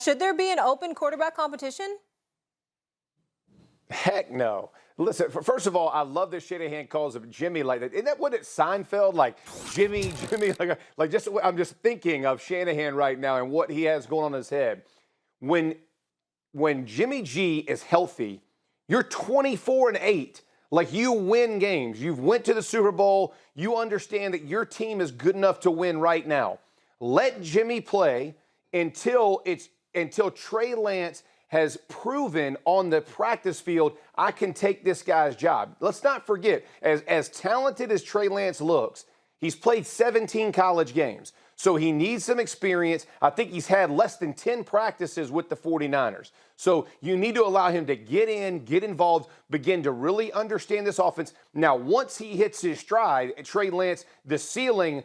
Should there be an open quarterback competition? Heck no. Listen, first of all, I love that Shanahan calls him Jimmy like that. Isn't that what it's Seinfeld? Like Jimmy, I'm just thinking of Shanahan right now and what he has going on in his head. When Jimmy G is healthy, you're 24-8. Like you win games. You've went to the Super Bowl. You understand that your team is good enough to win right now. Let Jimmy play until Trey Lance has proven on the practice field, I can take this guy's job. Let's not forget, as talented as Trey Lance looks, he's played 17 college games. So he needs some experience. I think he's had less than 10 practices with the 49ers. So you need to allow him to get in, get involved, begin to really understand this offense. Now, once he hits his stride, Trey Lance, the ceiling,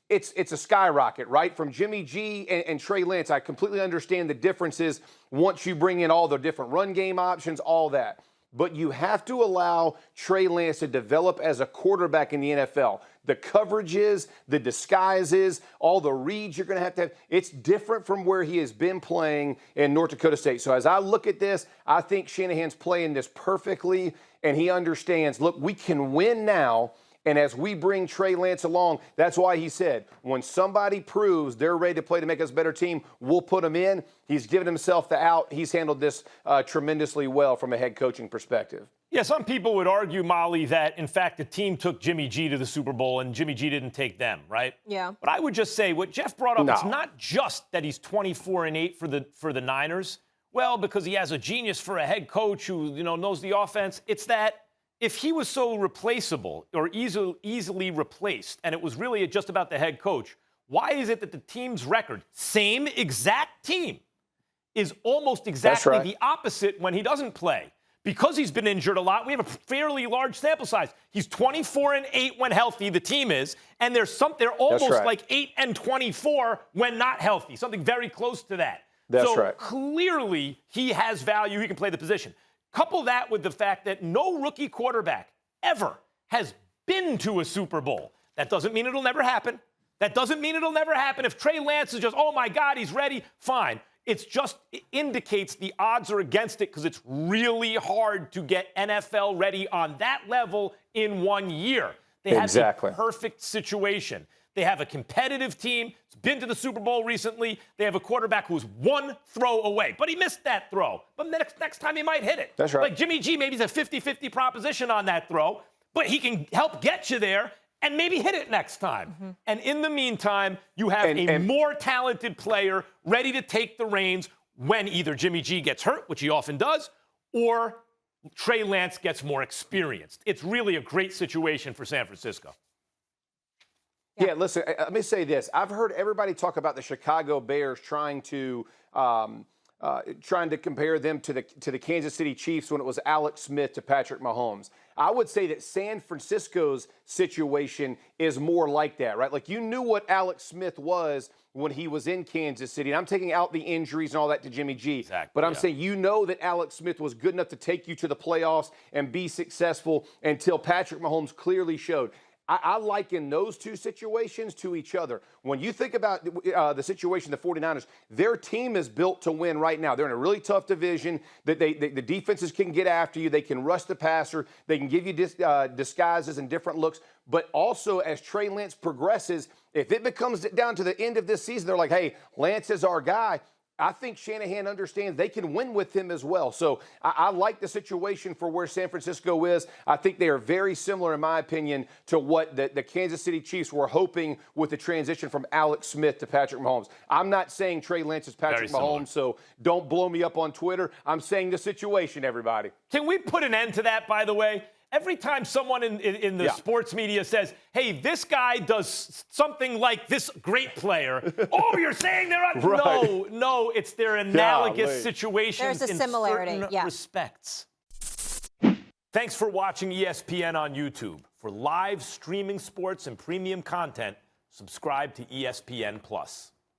it's a skyrocket, right? From Jimmy G and Trey Lance, I completely understand the differences once you bring in all the different run game options, all that. But you have to allow Trey Lance to develop as a quarterback in the NFL. The coverages, the disguises, all the reads you're going to have. It's different from where he has been playing in North Dakota State. So as I look at this, I think Shanahan's playing this perfectly, and he understands, look, we can win now. And as we bring Trey Lance along, that's why he said, when somebody proves they're ready to play to make us a better team, we'll put them in. He's given himself the out. He's handled this tremendously well from a head coaching perspective. Yeah, some people would argue, Molly, that, in fact, the team took Jimmy G to the Super Bowl and Jimmy G didn't take them, right? Yeah. But I would just say what Jeff brought up, it's not just that he's 24-8 for the Niners. Well, because he has a genius for a head coach who, knows the offense. It's that if he was so replaceable or easily replaced, and it was really just about the head coach, why is it that the team's record, same exact team, is almost exactly the opposite when he doesn't play? Because he's been injured a lot, we have a fairly large sample size. He's 24-8 when healthy, the team is, and they're almost like 8-24 when not healthy, something very close to that. So clearly he has value. He can play the position. Couple that with the fact that no rookie quarterback ever has been to a Super Bowl. That doesn't mean it'll never happen. That doesn't mean it'll never happen. If Trey Lance is just, oh, my God, he's ready, fine. It indicates the odds are against it because it's really hard to get NFL ready on that level in 1 year. They have a perfect situation. They have a competitive team. It's been to the Super Bowl recently. They have a quarterback who's one throw away. But he missed that throw. But next time he might hit it. That's right. Like Jimmy G, maybe he's a 50-50 proposition on that throw. But he can help get you there and maybe hit it next time. Mm-hmm. And in the meantime, you have a more talented player ready to take the reins when either Jimmy G gets hurt, which he often does, or Trey Lance gets more experienced. It's really a great situation for San Francisco. Yeah, listen, let me say this. I've heard everybody talk about the Chicago Bears trying to compare them to the Kansas City Chiefs when it was Alex Smith to Patrick Mahomes. I would say that San Francisco's situation is more like that, right? Like you knew what Alex Smith was when he was in Kansas City. And I'm taking out the injuries and all that to Jimmy G. Exactly, but I'm saying you know that Alex Smith was good enough to take you to the playoffs and be successful until Patrick Mahomes clearly showed. I liken those two situations to each other. When you think about the situation, the 49ers, their team is built to win right now. They're in a really tough division. The defenses can get after you. They can rush the passer. They can give you disguises and different looks. But also, as Trey Lance progresses, if it becomes down to the end of this season, they're like, hey, Lance is our guy. I think Shanahan understands they can win with him as well. So I like the situation for where San Francisco is. I think they are very similar, in my opinion, to what the Kansas City Chiefs were hoping with the transition from Alex Smith to Patrick Mahomes. I'm not saying Trey Lance is Patrick Mahomes, so don't blow me up on Twitter. I'm saying the situation, everybody. Can we put an end to that, by the way? Every time someone in the sports media says, hey, this guy does something like this great player, oh, you're saying they're on? Right. No, it's their analogous situations There's a similarity. In certain respects. Thanks for watching ESPN on YouTube. For live streaming sports and premium content, subscribe to ESPN+.